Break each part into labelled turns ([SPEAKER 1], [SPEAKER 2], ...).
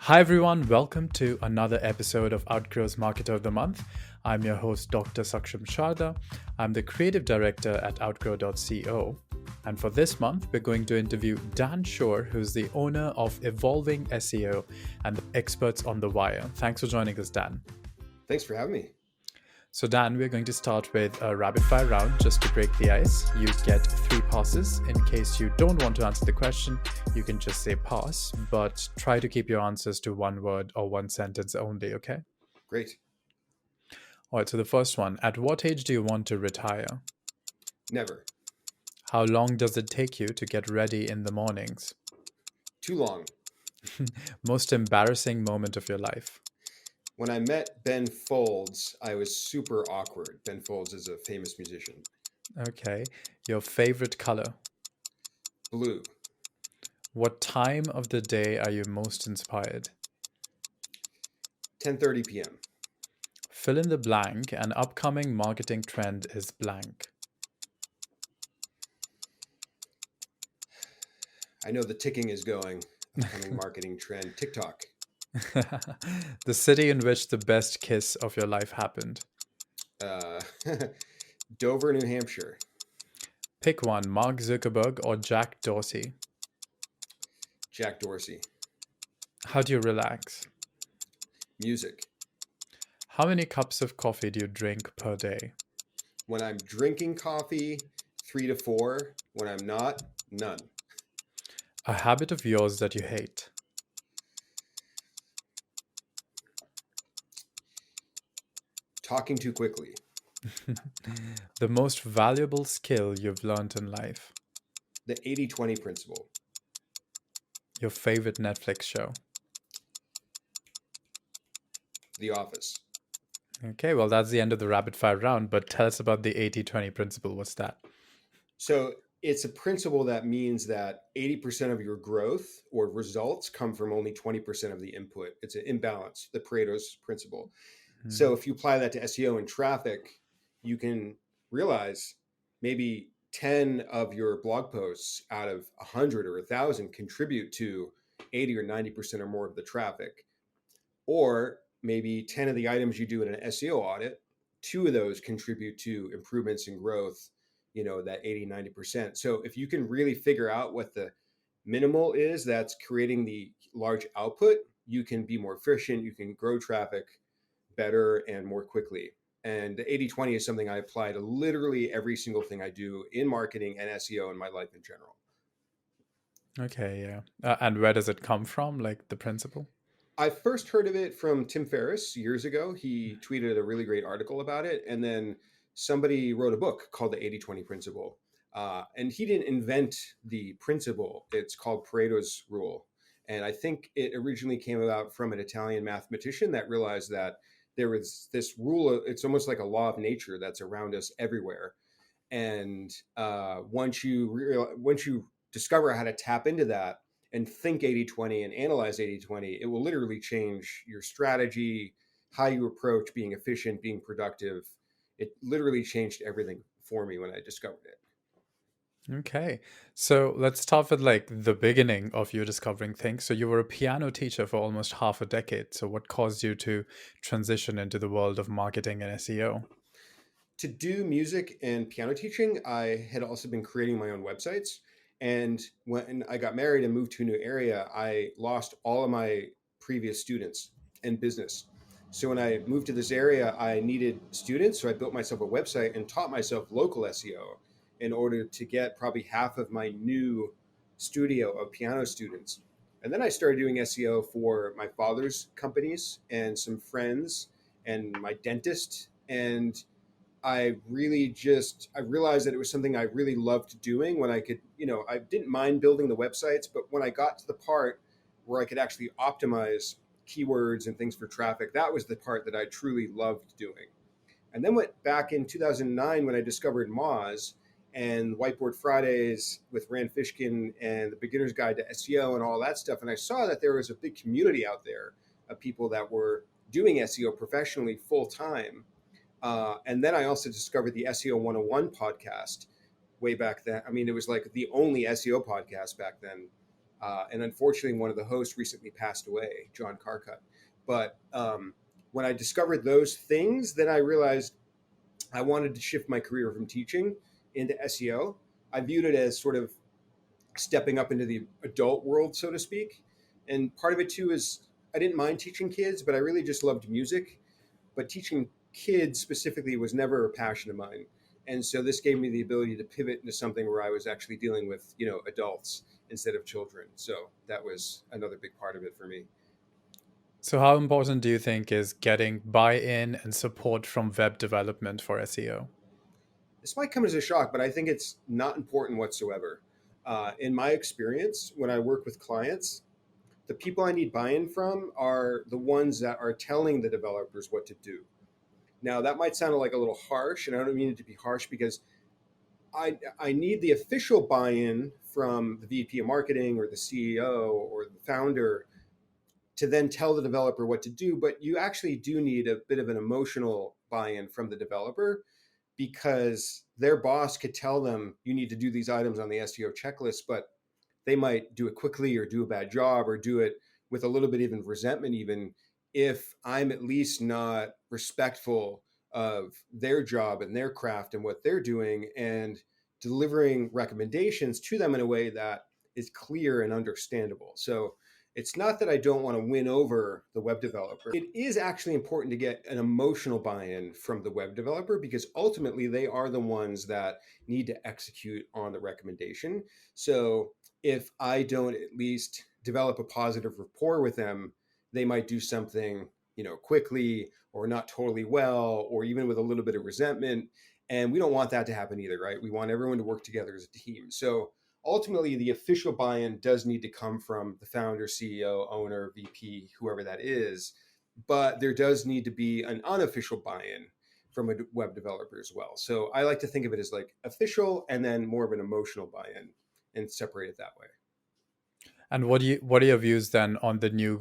[SPEAKER 1] Hi everyone, welcome to another episode of Outgrow's Marketer of the Month. I'm your host, Dr. Saksham Sharda. I'm the creative director at outgrow.co. And for this month, we're going to interview Dan Shure, who's the owner of Evolving SEO and the experts on the wire. Thanks for joining us, Dan.
[SPEAKER 2] Thanks for having me.
[SPEAKER 1] So Dan, we're going to start with a rapid fire round just to break the ice. You get 3 passes. In case you don't want to answer the question, you can just say pass, but try to keep your answers to one word or one sentence only, okay?
[SPEAKER 2] Great.
[SPEAKER 1] All right, so the first one, at what age do you want to retire?
[SPEAKER 2] Never.
[SPEAKER 1] How long does it take you to get ready in the mornings?
[SPEAKER 2] Too long.
[SPEAKER 1] Most embarrassing moment of your life?
[SPEAKER 2] When I met Ben Folds, I was super awkward. Ben Folds is a famous musician.
[SPEAKER 1] Okay. Your favorite color?
[SPEAKER 2] Blue.
[SPEAKER 1] What time of the day are you most inspired?
[SPEAKER 2] 10:30 p.m.
[SPEAKER 1] Fill in the blank. An upcoming marketing trend is blank.
[SPEAKER 2] I know the ticking is going. Upcoming marketing trend. TikTok.
[SPEAKER 1] The city in which the best kiss of your life happened.
[SPEAKER 2] Uh, Dover, New Hampshire.
[SPEAKER 1] Pick one, Mark Zuckerberg or Jack Dorsey.
[SPEAKER 2] Jack Dorsey.
[SPEAKER 1] How do you relax?
[SPEAKER 2] Music.
[SPEAKER 1] How many cups of coffee do you drink per day?
[SPEAKER 2] When I'm drinking coffee, 3 to 4. When I'm not, none.
[SPEAKER 1] A habit of yours that you hate.
[SPEAKER 2] Talking too quickly.
[SPEAKER 1] The most valuable skill you've learned in life.
[SPEAKER 2] The 80-20 principle.
[SPEAKER 1] Your favorite Netflix show.
[SPEAKER 2] The Office.
[SPEAKER 1] Okay, well, that's the end of the rapid fire round, but tell us about the 80-20 principle. What's that?
[SPEAKER 2] So it's a principle that means that 80% of your growth or results come from only 20% of the input. It's an imbalance, the Pareto's principle. So if you apply that to SEO and traffic, you can realize maybe 10 of your blog posts out of 100 or 1,000 contribute to 80 or 90% or more of the traffic. Or maybe 10 of the items you do in an SEO audit, 2 of those contribute to improvements in growth, that 80, 90%. So if you can really figure out what the minimal is that's creating the large output, you can be more efficient, you can grow traffic better and more quickly. And the 80-20 is something I apply to literally every single thing I do in marketing and SEO in my life in general.
[SPEAKER 1] Okay, yeah. And where does it come from, like the principle?
[SPEAKER 2] I first heard of it from Tim Ferriss years ago. He tweeted a really great article about it. And then somebody wrote a book called the 80-20 principle. And he didn't invent the principle. It's called Pareto's rule. And I think it originally came about from an Italian mathematician that realized that there was this rule. It's almost like a law of nature that's around us everywhere. And once you discover how to tap into that and think 80-20 and analyze 80-20, it will literally change your strategy, how you approach being efficient, being productive. It literally changed everything for me when I discovered it.
[SPEAKER 1] Okay, so let's start with like the beginning of you discovering things. So you were a piano teacher for almost half a decade. So what caused you to transition into the world of marketing and SEO?
[SPEAKER 2] To do music and piano teaching, I had also been creating my own websites. And when I got married and moved to a new area, I lost all of my previous students in business. So when I moved to this area, I needed students. So I built myself a website and taught myself local SEO in order to get probably half of my new studio of piano students. And then I started doing SEO for my father's companies and some friends and my dentist. And I realized that it was something I really loved doing when I could, I didn't mind building the websites, but when I got to the part where I could actually optimize keywords and things for traffic, that was the part that I truly loved doing. And then went back in 2009 when I discovered Moz and Whiteboard Fridays with Rand Fishkin and the Beginner's Guide to SEO and all that stuff. And I saw that there was a big community out there of people that were doing SEO professionally full time. And then I also discovered the SEO 101 podcast way back then. I mean, it was like the only SEO podcast back then. And unfortunately, one of the hosts recently passed away, John Carcutt. But when I discovered those things, then I realized I wanted to shift my career from teaching into SEO. I viewed it as sort of stepping up into the adult world, so to speak. And part of it too is I didn't mind teaching kids, but I really just loved music. But teaching kids specifically was never a passion of mine. And so this gave me the ability to pivot into something where I was actually dealing with, adults instead of children. So that was another big part of it for me.
[SPEAKER 1] So, how important do you think is getting buy in and support from web development for SEO?
[SPEAKER 2] This might come as a shock, but I think it's not important whatsoever. In my experience, when I work with clients, the people I need buy-in from are the ones that are telling the developers what to do. Now, that might sound like a little harsh, and I don't mean it to be harsh because I need the official buy-in from the VP of marketing or the CEO or the founder to then tell the developer what to do. But you actually do need a bit of an emotional buy-in from the developer because their boss could tell them you need to do these items on the SEO checklist, but they might do it quickly or do a bad job or do it with a little bit even resentment, even if I'm at least not respectful of their job and their craft and what they're doing and delivering recommendations to them in a way that is clear and understandable. So it's not that I don't want to win over the web developer. It is actually important to get an emotional buy-in from the web developer because ultimately they are the ones that need to execute on the recommendation. So if I don't at least develop a positive rapport with them, they might do something, quickly or not totally well, or even with a little bit of resentment. And we don't want that to happen either, right? We want everyone to work together as a team. So ultimately, the official buy-in does need to come from the founder, CEO, owner, VP, whoever that is. But there does need to be an unofficial buy-in from a web developer as well. So I like to think of it as like official and then more of an emotional buy-in and separate it that way.
[SPEAKER 1] And what are your views then on the new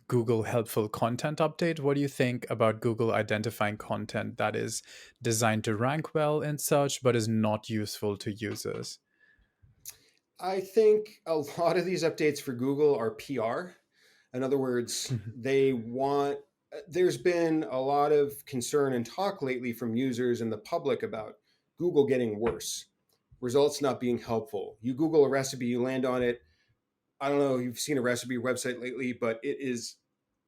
[SPEAKER 1] Google helpful content update? What do you think about Google identifying content that is designed to rank well in search but is not useful to users?
[SPEAKER 2] I think a lot of these updates for Google are PR. In other words, there's been a lot of concern and talk lately from users and the public about Google getting worse, results not being helpful. You Google a recipe, you land on it. I don't know if you've seen a recipe website lately, but it is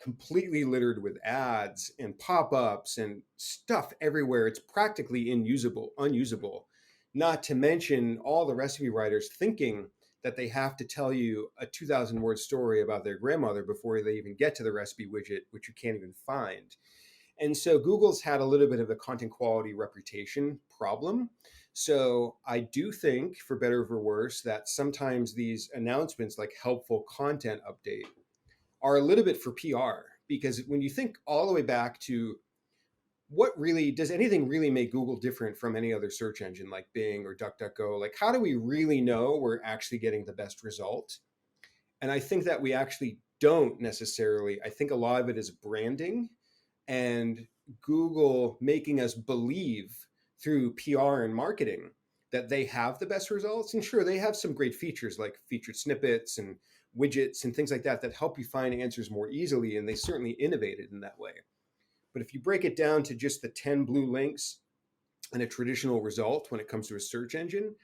[SPEAKER 2] completely littered with ads and pop-ups and stuff everywhere. It's practically unusable. Not to mention all the recipe writers thinking that they have to tell you a 2,000 word story about their grandmother before they even get to the recipe widget, which you can't even find. And so Google's had a little bit of a content quality reputation problem. So I do think, for better or for worse, that sometimes these announcements like helpful content update are a little bit for PR. Because when you think all the way back to what really does anything really make Google different from any other search engine like Bing or DuckDuckGo? Like, how do we really know we're actually getting the best result? And I think that we actually don't necessarily. I think a lot of it is branding and Google making us believe through PR and marketing that they have the best results. And sure, they have some great features like featured snippets and widgets and things like that that help you find answers more easily. And they certainly innovated in that way. But if you break it down to just the 10 blue links and a traditional result when it comes to a search engine,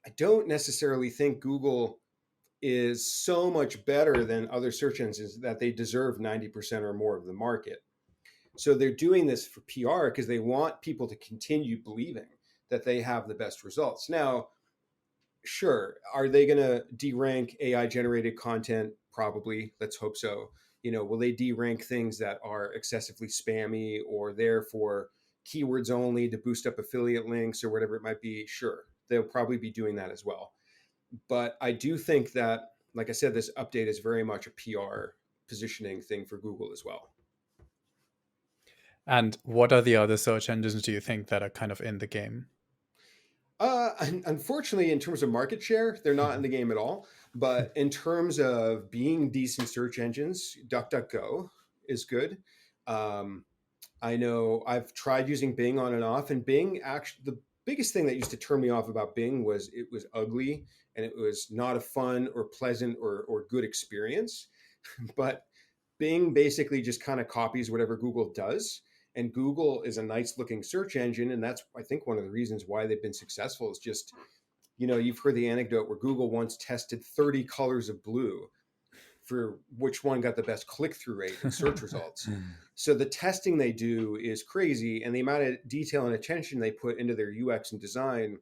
[SPEAKER 2] I don't necessarily think Google is so much better than other search engines that they deserve 90% or more of the market. So they're doing this for PR because they want people to continue believing that they have the best results. Now, sure, are they going to derank AI generated content? Probably. Let's hope so. Will they derank things that are excessively spammy or there for keywords only to boost up affiliate links or whatever it might be? Sure, they'll probably be doing that as well. But I do think that, like I said, this update is very much a PR positioning thing for Google as well.
[SPEAKER 1] And what are the other search engines do you think that are kind of in the game?
[SPEAKER 2] Unfortunately, in terms of market share, they're not in the game at all. But in terms of being decent search engines, DuckDuckGo is good. I know I've tried using Bing on and off, and Bing actually biggest thing that used to turn me off about Bing was it was ugly and it was not a fun or pleasant or good experience. But Bing basically just kind of copies whatever Google does. And Google is a nice looking search engine. And that's, I think, one of the reasons why they've been successful is just, you've heard the anecdote where Google once tested 30 colors of blue for which one got the best click-through rate in search results. So the testing they do is crazy, and the amount of detail and attention they put into their UX and design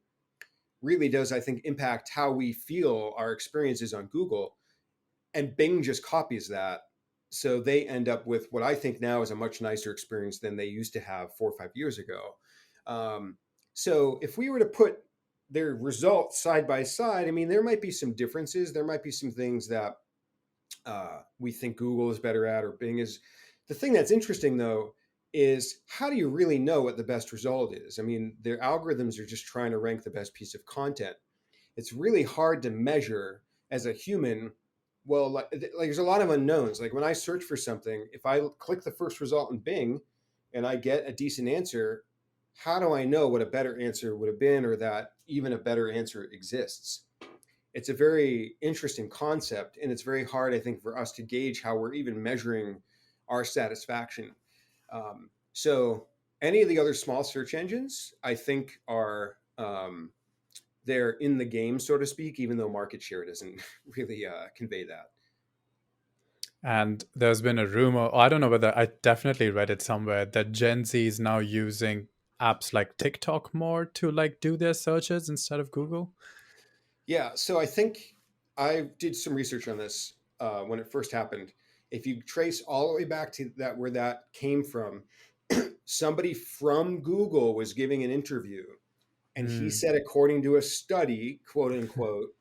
[SPEAKER 2] really does, I think, impact how we feel our experiences on Google. And Bing just copies that. So they end up with what I think now is a much nicer experience than they used to have 4 or 5 years ago. So if we were to put their results side by side, I mean, there might be some differences. There might be some things that we think Google is better at or Bing is. The thing that's interesting, though, is how do you really know what the best result is? I mean, their algorithms are just trying to rank the best piece of content. It's really hard to measure as a human. Well, like there's a lot of unknowns. Like when I search for something, if I click the first result in Bing and I get a decent answer, how do I know what a better answer would have been or that even a better answer exists? It's a very interesting concept, and it's very hard, I think, for us to gauge how we're even measuring our satisfaction. So any of the other small search engines, I think, are they're in the game, so to speak, even though market share doesn't really convey that.
[SPEAKER 1] And there's been a rumor, I don't know whether I definitely read it somewhere, that Gen Z is now using apps like TikTok more to like do their searches instead of Google.
[SPEAKER 2] Yeah, so I think I did some research on this when it first happened. If you trace all the way back to that where that came from, somebody from Google was giving an interview, and he
[SPEAKER 1] Mm.
[SPEAKER 2] said, according to a study, quote unquote,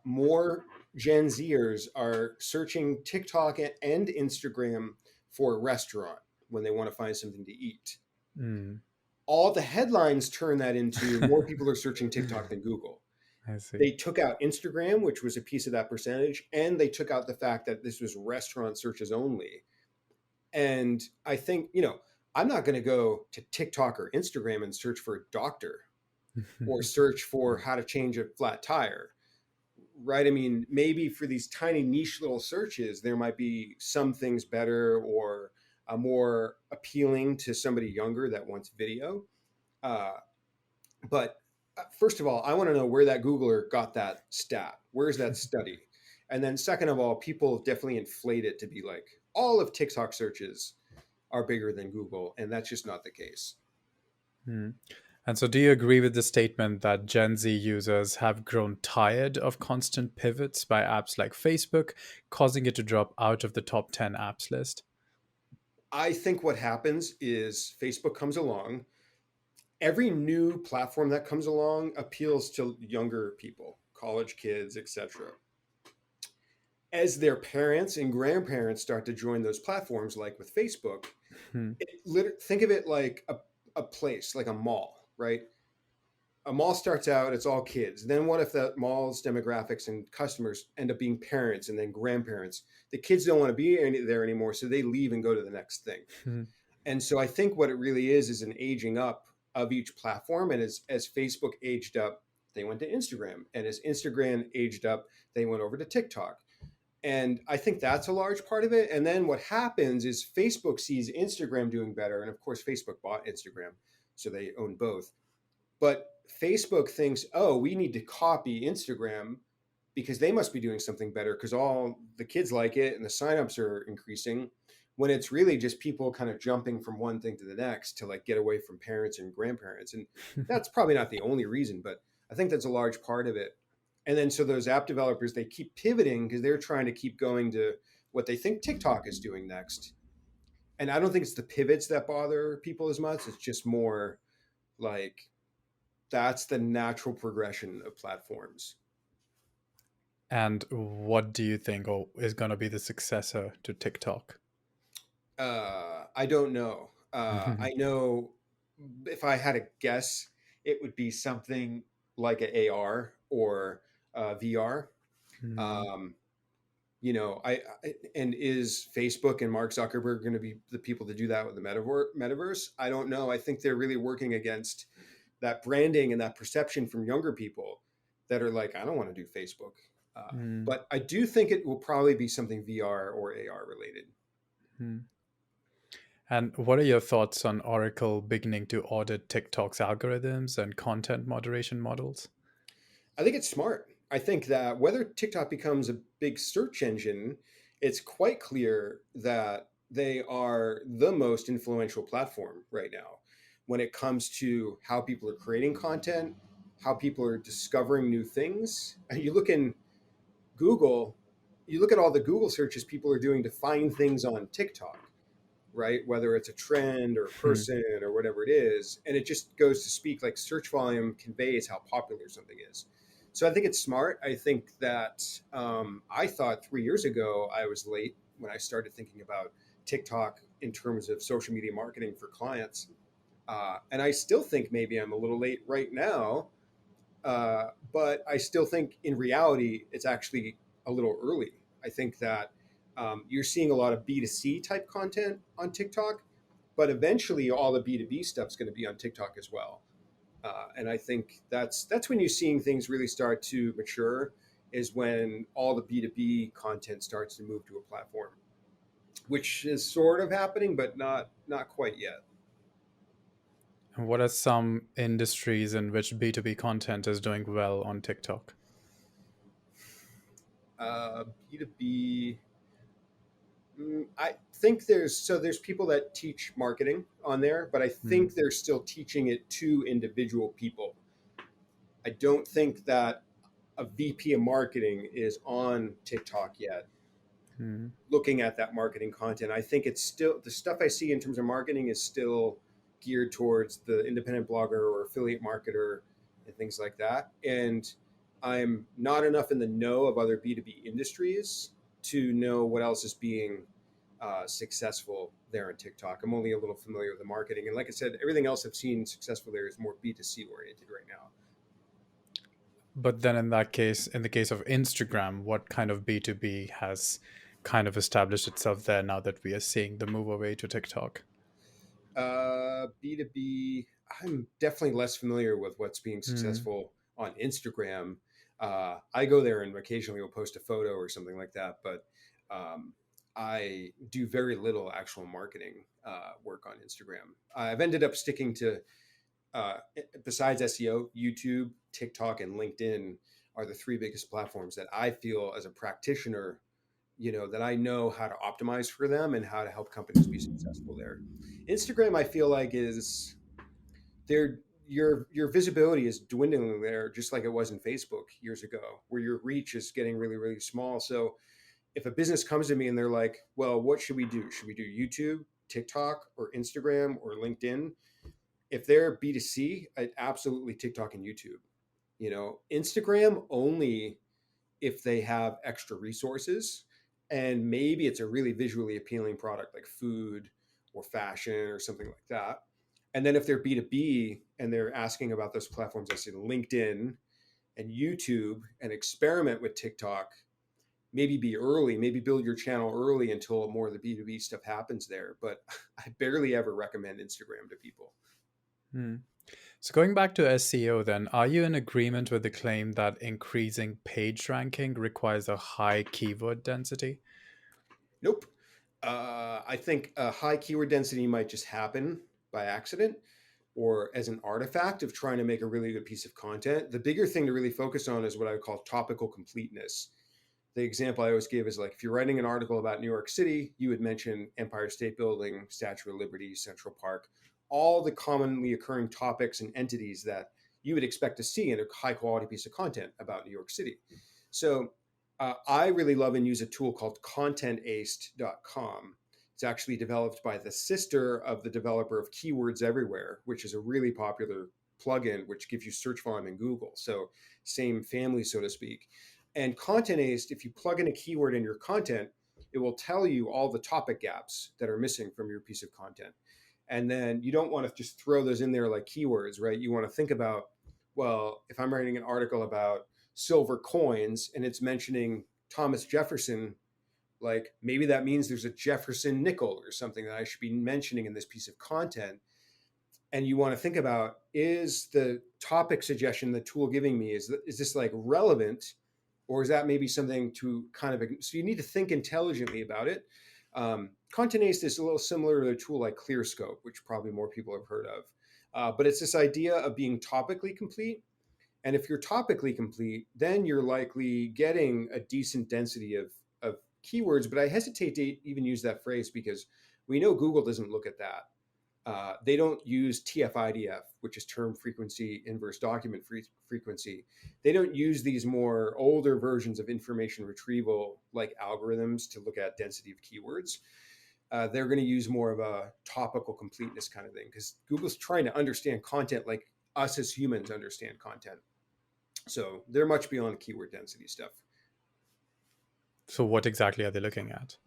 [SPEAKER 2] more Gen Zers are searching TikTok and Instagram for a restaurant when they want to find something to eat.
[SPEAKER 1] Mm.
[SPEAKER 2] All the headlines turn that into more people are searching TikTok than Google.
[SPEAKER 1] I see.
[SPEAKER 2] They took out Instagram, which was a piece of that percentage, and they took out the fact that this was restaurant searches only. And I think, I'm not going to go to TikTok or Instagram and search for a doctor or search for how to change a flat tire, right? I mean, maybe for these tiny niche little searches, there might be some things better or more appealing to somebody younger that wants video. Uh, but first of all, I want to know where that Googler got that stat. Where's that study? And then second of all, people definitely inflate it to be like all of TikTok searches are bigger than Google, and that's just not the case.
[SPEAKER 1] Hmm. And so, do you agree with the statement that Gen Z users have grown tired of constant pivots by apps like Facebook, causing it to drop out of the top 10 apps list?
[SPEAKER 2] I think what happens is Facebook comes along. Every new platform that comes along appeals to younger people, college kids, etc. As their parents and grandparents start to join those platforms, like with Facebook,
[SPEAKER 1] Hmm.
[SPEAKER 2] think of it like a place, like a mall, right? A mall starts out, it's all kids. Then what if that mall's demographics and customers end up being parents and then grandparents? The kids don't want to be there anymore, so they leave and go to the next thing.
[SPEAKER 1] Hmm.
[SPEAKER 2] And so I think what it really is an aging up of each platform. And as Facebook aged up, they went to Instagram. And as Instagram aged up, they went over to TikTok. And I think that's a large part of it. And then what happens is Facebook sees Instagram doing better. And of course, Facebook bought Instagram, so they own both. But Facebook thinks, oh, we need to copy Instagram because they must be doing something better because all the kids like it and the signups are increasing, when it's really just people kind of jumping from one thing to the next to like get away from parents and grandparents. And that's probably not the only reason, but I think that's a large part of it. And then so those app developers, they keep pivoting because they're trying to keep going to what they think TikTok is doing next. And I don't think it's the pivots that bother people as much. It's just more like that's the natural progression of platforms.
[SPEAKER 1] And what do you think is going to be the successor to TikTok?
[SPEAKER 2] I don't know. I know if I had a guess, it would be something like an AR or VR.
[SPEAKER 1] Hmm.
[SPEAKER 2] Um, and is Facebook and Mark Zuckerberg going to be the people to do that with the metaverse? I don't know. I think they're really working against that branding and that perception from younger people that are like, I don't want to do Facebook.
[SPEAKER 1] Mm,
[SPEAKER 2] But I do think it will probably be something VR or AR related.
[SPEAKER 1] mm. And what are your thoughts on Oracle beginning to audit TikTok's algorithms and content moderation models?
[SPEAKER 2] I think it's smart. I think that whether TikTok becomes a big search engine, it's quite clear that they are the most influential platform right now when it comes to how people are creating content, how people are discovering new things. And you look in Google, you look at all the Google searches people are doing to find things on TikTok, right? Whether it's a trend or a
[SPEAKER 1] Hmm.
[SPEAKER 2] person or whatever it is. And it just goes to speak like search volume conveys how popular something is. So I think it's smart. I think that I thought 3 years ago I was late when I started thinking about TikTok in terms of social media marketing for clients. And I still think maybe I'm a little late right now, but I still think in reality, it's actually a little early. I think that you're seeing a lot of B2C type content on TikTok, but eventually all the B2B stuff's going to be on TikTok as well. And I think that's when you're seeing things really start to mature, is when all the B2B content starts to move to a platform, which is sort of happening, but not quite yet.
[SPEAKER 1] And what are some industries in which B2B content is doing well on TikTok?
[SPEAKER 2] B2B, I think there's people that teach marketing on there, but I
[SPEAKER 1] Hmm.
[SPEAKER 2] think they're still teaching it to individual people. I don't think that a VP of marketing is on TikTok yet
[SPEAKER 1] Hmm.
[SPEAKER 2] looking at that marketing content. I think it's still the stuff I see in terms of marketing is still geared towards the independent blogger or affiliate marketer and things like that. And I'm not enough in the know of other B2B industries to know what else is being successful there on TikTok. I'm only a little familiar with the marketing. And like I said, everything else I've seen successful there is more B2C oriented right now.
[SPEAKER 1] But then in that case, in the case of Instagram, what kind of B2B has kind of established itself there now that we are seeing the move away to TikTok?
[SPEAKER 2] B2B, I'm definitely less familiar with what's being
[SPEAKER 1] Hmm.
[SPEAKER 2] successful on Instagram. I go there and occasionally will post a photo or something like that, but um, I do very little actual marketing work on Instagram. I've ended up sticking to, uh, besides SEO, YouTube, TikTok, and LinkedIn are the three biggest platforms that I feel as a practitioner, that I know how to optimize for them and how to help companies be successful there. Instagram, I feel like is there your visibility is dwindling there, just like it was in Facebook years ago, where your reach is getting really, really small. So if a business comes to me and they're like, well, what should we do? Should we do YouTube, TikTok, or Instagram or LinkedIn? If they're B2C, absolutely TikTok and YouTube. Instagram only if they have extra resources, and maybe it's a really visually appealing product like food or fashion or something like that. And then if they're B2B and they're asking about those platforms, I say LinkedIn and YouTube, and experiment with TikTok. Maybe be early, maybe build your channel early until more of the B2B stuff happens there. But I barely ever recommend Instagram to people.
[SPEAKER 1] Hmm. So going back to SEO, then, are you in agreement with the claim that increasing page ranking requires a high keyword density?
[SPEAKER 2] Nope. I think a high keyword density might just happen by accident or as an artifact of trying to make a really good piece of content. The bigger thing to really focus on is what I would call topical completeness. The example I always give is like if you're writing an article about New York City, you would mention Empire State Building, Statue of Liberty, Central Park, all the commonly occurring topics and entities that you would expect to see in a high quality piece of content about New York City. So I really love and use a tool called contentaced.com. It's actually developed by the sister of the developer of Keywords Everywhere, which is a really popular plugin which gives you search volume in Google. So, same family, so to speak. And Content Aced, if you plug in a keyword in your content, it will tell you all the topic gaps that are missing from your piece of content. And then you don't want to just throw those in there like keywords, right? You want to think about, well, if I'm writing an article about silver coins and it's mentioning Thomas Jefferson, like maybe that means there's a Jefferson nickel or something that I should be mentioning in this piece of content. And you want to think about, is the topic suggestion the tool giving me, is this like relevant, or is that maybe something to kind of, so you need to think intelligently about it. Content-based is a little similar to a tool like ClearScope, which probably more people have heard of. But it's this idea of being topically complete. And if you're topically complete, then you're likely getting a decent density of keywords. But I hesitate to even use that phrase because we know Google doesn't look at that. They don't use TF-IDF, which is term frequency inverse document frequency. They don't use these more older versions of information retrieval like algorithms to look at density of keywords. They're going to use more of a topical completeness kind of thing because Google's trying to understand content like us as humans understand content. So they're much beyond keyword density stuff.
[SPEAKER 1] So what exactly are they looking at?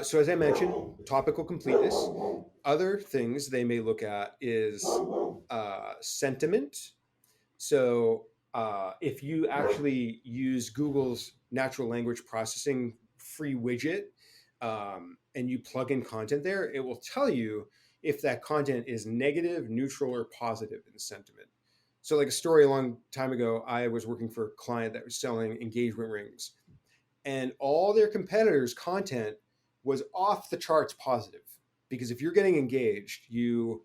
[SPEAKER 2] So as I mentioned, topical completeness. Other things they may look at is sentiment. So if you actually use Google's natural language processing free widget and you plug in content there, it will tell you if that content is negative, neutral, or positive in sentiment. So like a story a long time ago, I was working for a client that was selling engagement rings, and all their competitors' content was off the charts positive. Because if you're getting engaged, you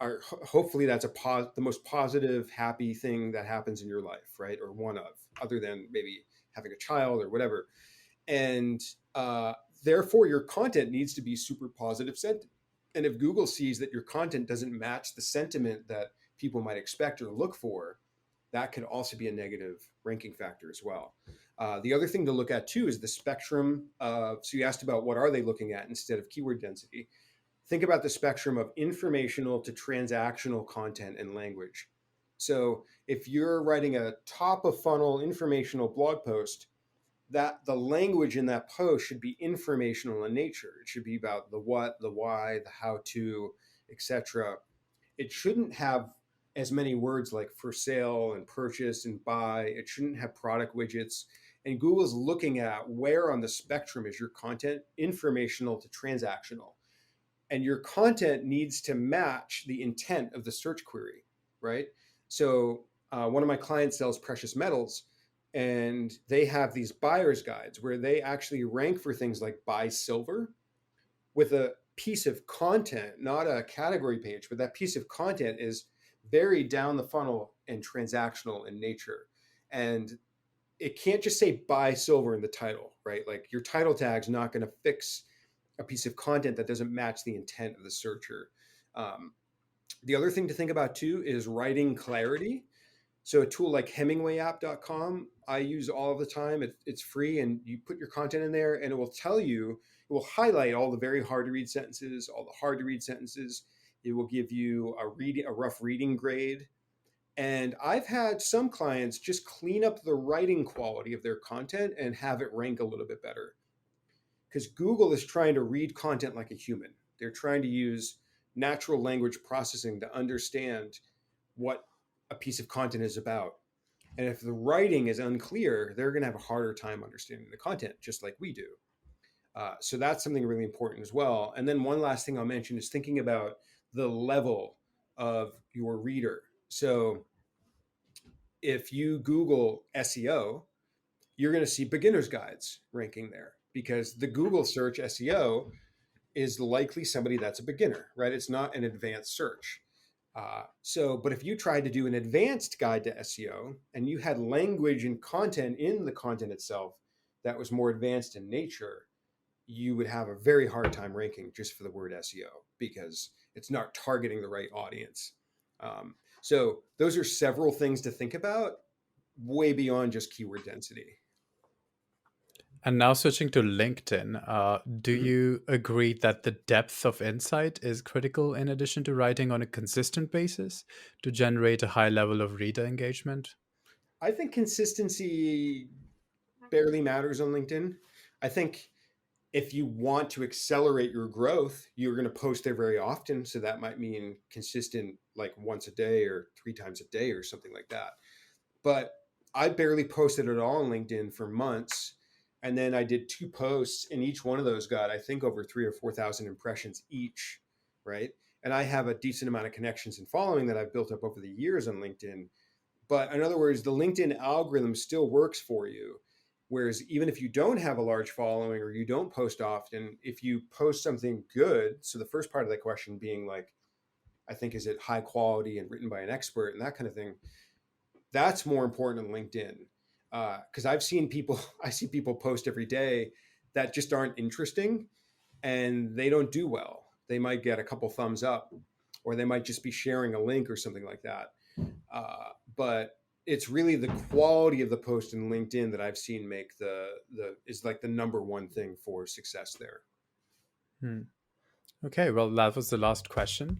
[SPEAKER 2] are hopefully that's the most positive, happy thing that happens in your life, right? Or one of, other than maybe having a child or whatever. And therefore, your content needs to be super positive sentiment. And if Google sees that your content doesn't match the sentiment that people might expect or look for, that could also be a negative ranking factor as well. The other thing to look at too is the spectrum of, so you asked about what are they looking at instead of keyword density. Think about the spectrum of informational to transactional content and language. So if you're writing a top of funnel informational blog post, that the language in that post should be informational in nature. It should be about the what, the why, the how to, etc. It shouldn't have as many words like for sale and purchase and buy. It shouldn't have product widgets. And Google's looking at where on the spectrum is your content informational to transactional. And your content needs to match the intent of the search query, right? So one of my clients sells precious metals, and they have these buyer's guides where they actually rank for things like buy silver with a piece of content, not a category page, but that piece of content is very down the funnel and transactional in nature. And it can't just say buy silver in the title, right? Like your title tag's not going to fix a piece of content that doesn't match the intent of the searcher. The other thing to think about too is writing clarity. So a tool like HemingwayApp.com, I use all the time. It's free, and you put your content in there, and it will tell you, it will highlight all the very hard to read sentences, all the hard to read sentences. It will give you a rough reading grade. And I've had some clients just clean up the writing quality of their content and have it rank a little bit better. Because Google is trying to read content like a human. They're trying to use natural language processing to understand what a piece of content is about. And if the writing is unclear, they're going to have a harder time understanding the content, just like we do. So that's something really important as well. And then one last thing I'll mention is thinking about the level of your reader. So if you Google SEO, you're going to see beginner's guides ranking there because the Google search SEO is likely somebody that's a beginner, right? It's not an advanced search. But if you tried to do an advanced guide to SEO and you had language and content in the content itself that was more advanced in nature, you would have a very hard time ranking just for the word SEO because it's not targeting the right audience. So those are several things to think about way beyond just keyword density.
[SPEAKER 1] And now switching to LinkedIn, do you agree that the depth of insight is critical in addition to writing on a consistent basis to generate a high level of reader engagement?
[SPEAKER 2] I think consistency barely matters on LinkedIn. I think if you want to accelerate your growth, you're going to post there very often. So that might mean consistent, like once a day or 3 times a day or something like that. But I barely posted at all on LinkedIn for months. And then I did 2 posts, and each one of those got, I think, over 3,000 or 4,000 impressions each, right? and I have a decent amount of connections and following that I've built up over the years on LinkedIn. But in other words, the LinkedIn algorithm still works for you. Whereas even if you don't have a large following or you don't post often, if you post something good, so the first part of that question being like, I think, is it high quality and written by an expert and that kind of thing? That's more important than LinkedIn. Because I see people post every day that just aren't interesting and they don't do well. They might get a couple thumbs up, or they might just be sharing a link or something like that. But it's really the quality of the post in LinkedIn that I've seen make is like the number one thing for success there.
[SPEAKER 1] Okay, well, that was the last question.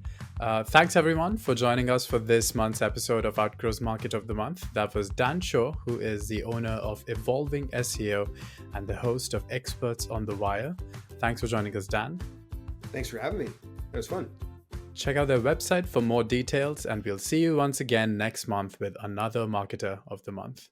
[SPEAKER 1] Thanks everyone for joining us for this month's episode of Outgrow's Market of the Month. That was Dan Shure, who is the owner of Evolving SEO and the host of Experts on the Wire. Thanks for joining us, Dan.
[SPEAKER 2] Thanks for having me. It was fun.
[SPEAKER 1] Check out their website for more details, and we'll see you once again next month with another Marketer of the Month.